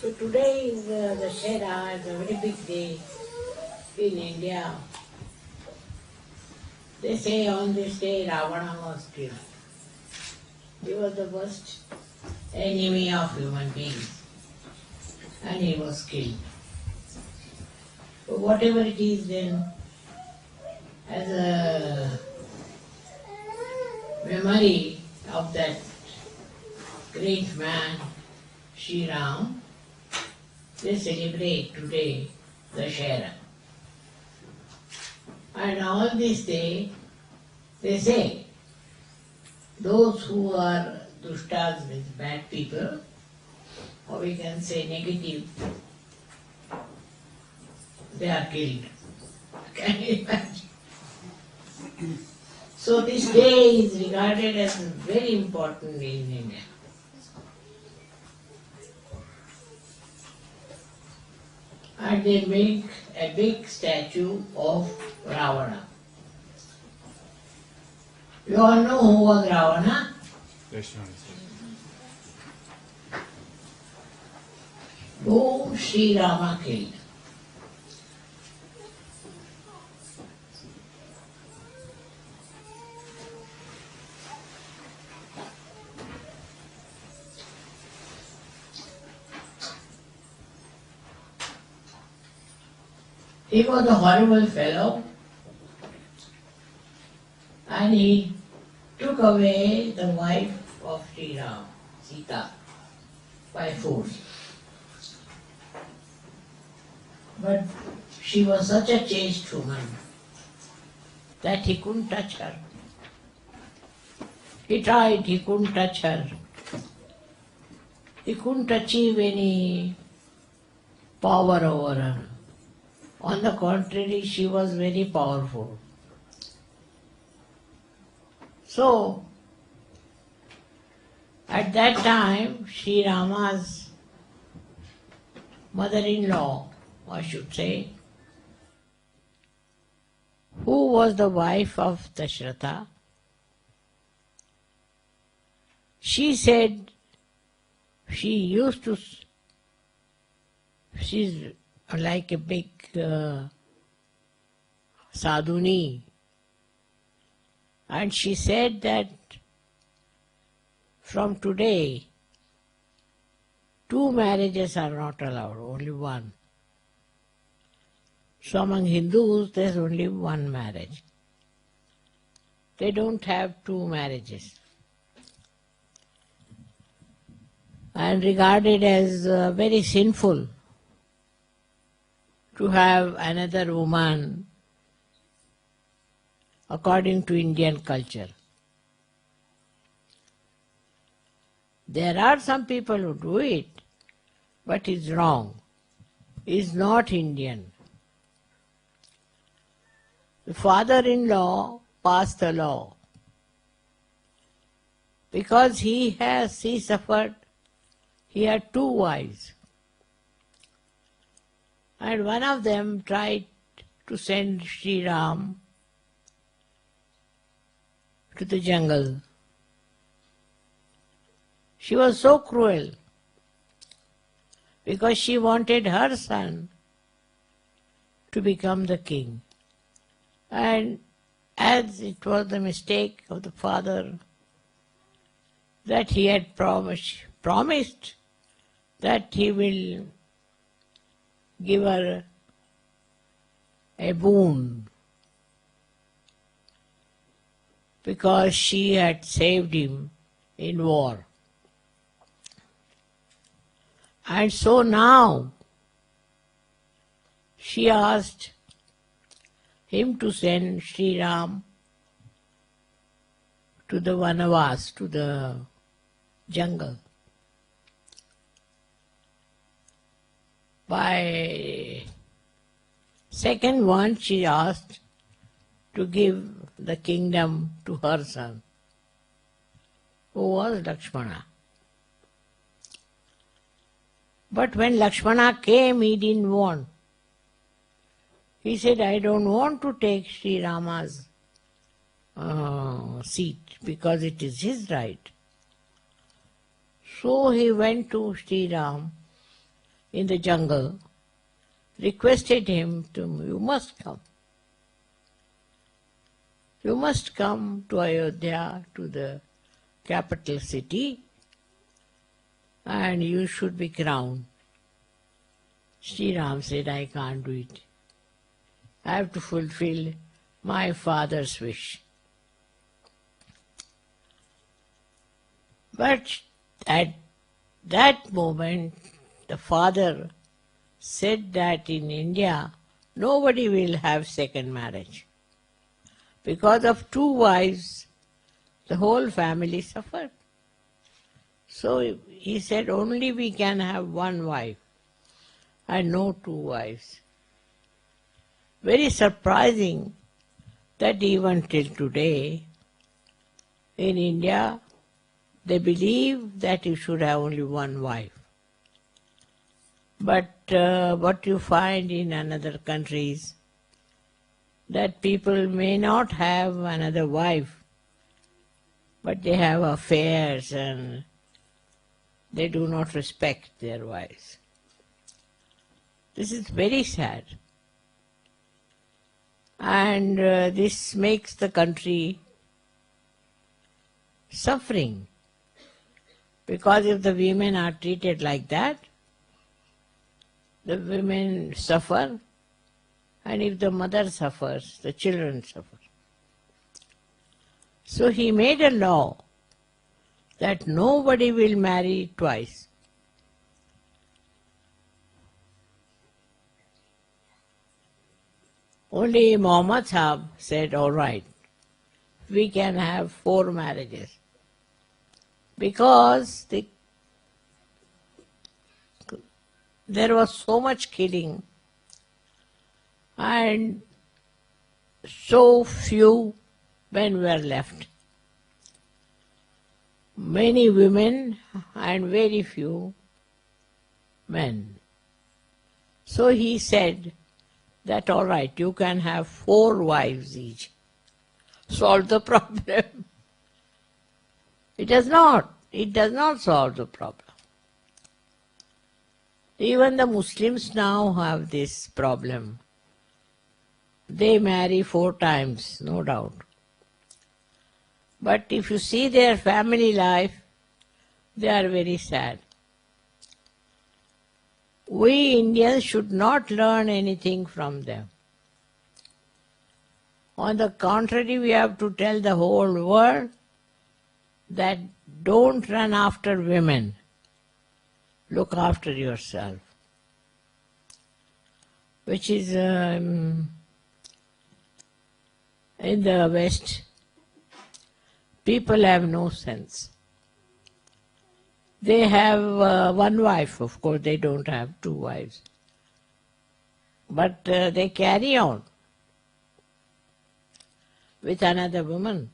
So today is Dushera, is a very big day in India. They say on this day Ravana was killed. He was the worst enemy of human beings and he was killed. So whatever it is then, as a memory of that great man, Sri Ram, they celebrate today Dushera. And on this day, they say, those who are dushtas, with bad people, or we can say negative, they are killed. Can you imagine? So this day is regarded as very important in India. And they make a big statue of Ravana. You all know who was Ravana? Whom Sri Rama killed. He was a horrible fellow and he took away the wife of Sri Ram, Sita, by force. But she was such a chaste woman that he couldn't touch her. He tried, he couldn't touch her. He couldn't achieve any power over her. On the contrary, she was very powerful. So, at that time, Sri Rama's mother-in-law, I should say, who was the wife of Dushera, she said she's like a big sadhuni, and she said that from today 2 marriages are not allowed, only one. So among Hindus there's only one marriage. They don't have 2 marriages. And regarded as very sinful to have another woman according to Indian culture. There are some people who do it, but it's wrong. It's not Indian. The father-in-law passed a law because he suffered, he had 2 wives. And one of them tried to send Sri Ram to the jungle. She was so cruel because she wanted her son to become the king. And as it was the mistake of the father that he had promised that he will give her a boon because she had saved him in war. And so now she asked him to send Sri Ram to the Vanavas, to the jungle. By second one, she asked to give the kingdom to her son, who was Lakshmana. But when Lakshmana came, he didn't want. He said, I don't want to take Sri Rama's seat because it is his right. So he went to Sri Ram in the jungle requested him to, you must come. You must come to Ayodhya, to the capital city, and you should be crowned. Sri Ram said, I can't do it. I have to fulfill my father's wish. But at that moment, the father said that in India, nobody will have second marriage. Because of two wives, the whole family suffered. So he said, only we can have one wife and no two wives. Very surprising that even till today, in India, they believe that you should have only one wife. But what you find in another countries, that people may not have another wife, but they have affairs and they do not respect their wives. This is very sad. And this makes the country suffering. Because if the women are treated like that, the women suffer, and if the mother suffers, the children suffer. So he made a law that nobody will marry twice. Only Muhammad Sahib said, all right, we can have 4 marriages. Because there was so much killing and so few men were left. Many women and very few men. So he said that all right, you can have 4 wives each. Solve the problem. It does not. It does not solve the problem. Even the Muslims now have this problem. They marry 4 times, no doubt. But if you see their family life, they are very sad. We Indians should not learn anything from them. On the contrary, we have to tell the whole world that don't run after women. Look after yourself. Which is in the West, people have no sense. They have one wife, of course, they don't have 2 wives. But they carry on with another woman.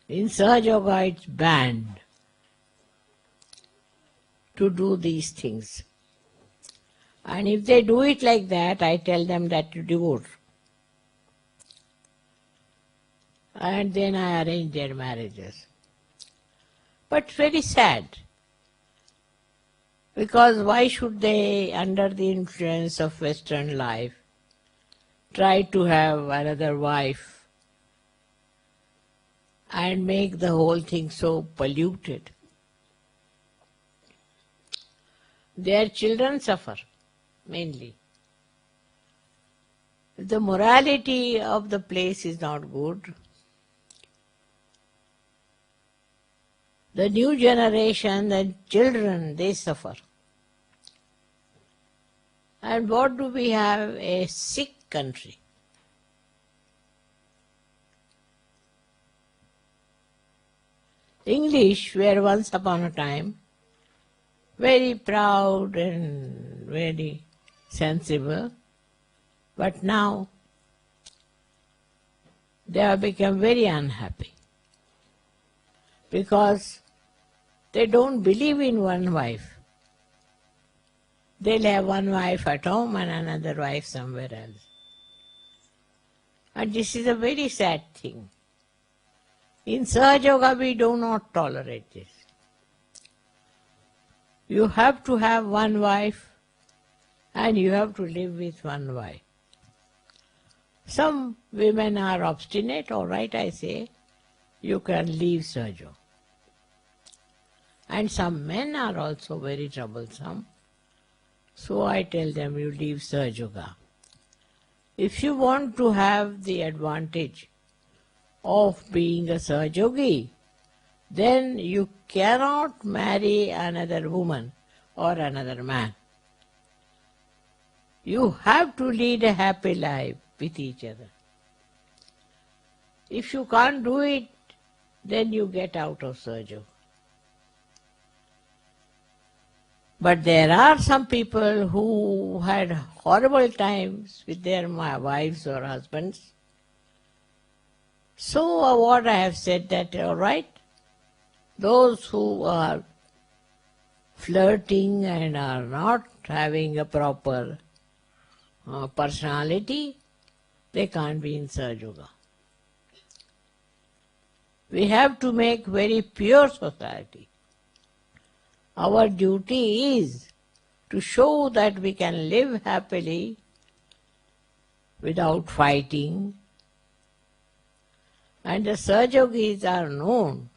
In Sahaja Yoga, it's banned to do these things. And if they do it like that, I tell them that you divorce. And then I arrange their marriages. But very sad. Because why should they, under the influence of Western life, try to have another wife and make the whole thing so polluted? Their children suffer, mainly. The morality of the place is not good. The new generation, the children, they suffer. And what do we have? A sick country. English were once upon a time very proud and very sensible, but now they have become very unhappy because they don't believe in one wife. They'll have one wife at home and another wife somewhere else. And this is a very sad thing. In Sahaja Yoga, we do not tolerate this. You have to have one wife and you have to live with one wife. Some women are obstinate, all right, I say, you can leave Sergio. And some men are also very troublesome. So I tell them, you leave Sergio. If you want to have the advantage of being a Sahajogi, then you cannot marry another woman or another man. You have to lead a happy life with each other. If you can't do it, then you get out of Sahajoga. But there are some people who had horrible times with their wives or husbands. So what I have said that, all right, those who are flirting and are not having a proper personality, they can't be in Sahajoga. We have to make very pure society. Our duty is to show that we can live happily without fighting. And the Sahajogis are known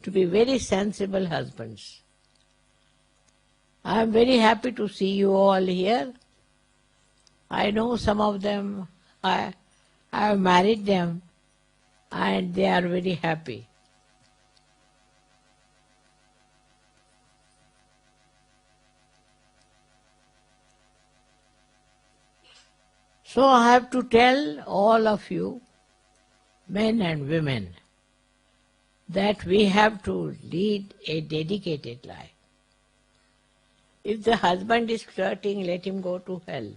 to be very sensible husbands. I am very happy to see you all here. I know some of them, I have married them and they are very happy. So I have to tell all of you, men and women, that we have to lead a dedicated life. If the husband is flirting, let him go to hell.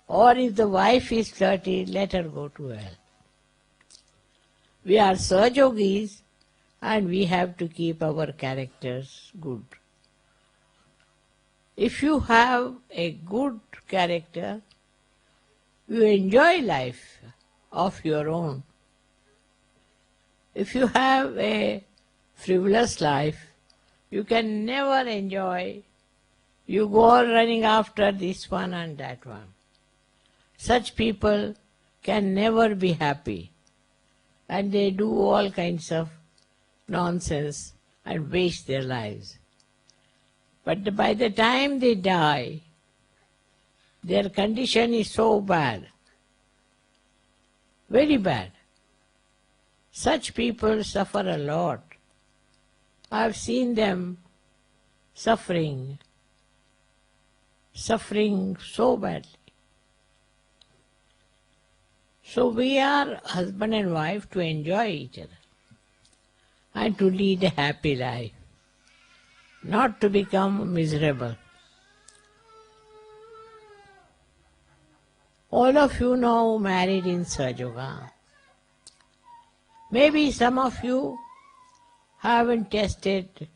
Or if the wife is flirting, let her go to hell. We are Sahajogis and we have to keep our characters good. If you have a good character, you enjoy life of your own. If you have a frivolous life, you can never enjoy. You go on running after this one and that one. Such people can never be happy, and they do all kinds of nonsense and waste their lives. But by the time they die, their condition is so bad, very bad. Such people suffer a lot. I have seen them suffering so badly. So we are husband and wife to enjoy each other and to lead a happy life, not to become miserable. All of you now married in Sahajoga. Maybe some of you haven't tested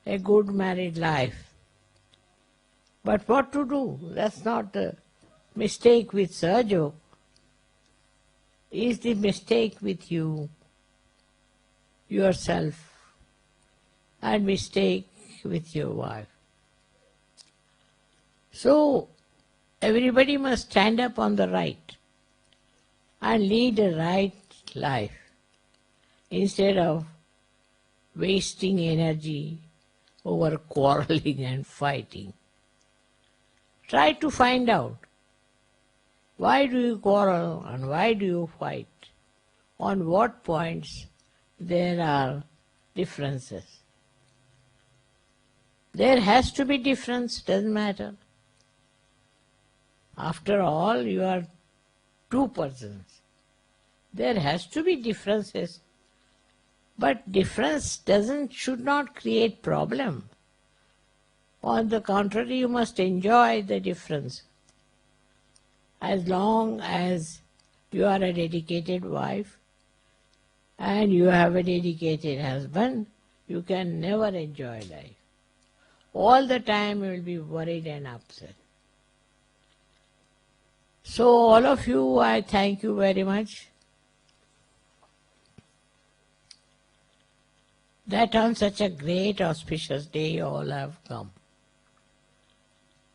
a good married life. But what to do? That's not a mistake with Sahajoga. Is the mistake with you, yourself, and mistake with your wife. So, everybody must stand up on the right and lead a right life instead of wasting energy over quarreling and fighting. Try to find out, why do you quarrel and why do you fight? On what points there are differences? There has to be difference, doesn't matter. After all, you are two persons. There has to be differences. But difference should not create problem. On the contrary, you must enjoy the difference. As long as you are a dedicated wife and you have a dedicated husband, you can never enjoy life. All the time you will be worried and upset. So all of you, I thank you very much. that on such a great auspicious day you all have come.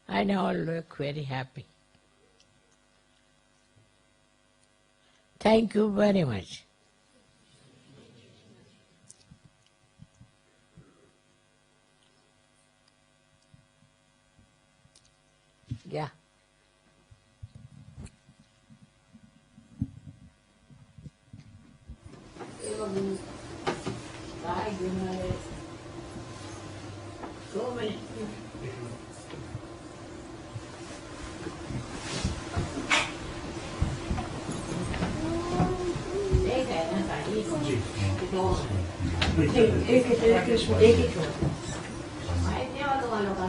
And you all look very happy. Thank you very much. Yeah. So many. एक ही छोड़। मैं इतने वालों का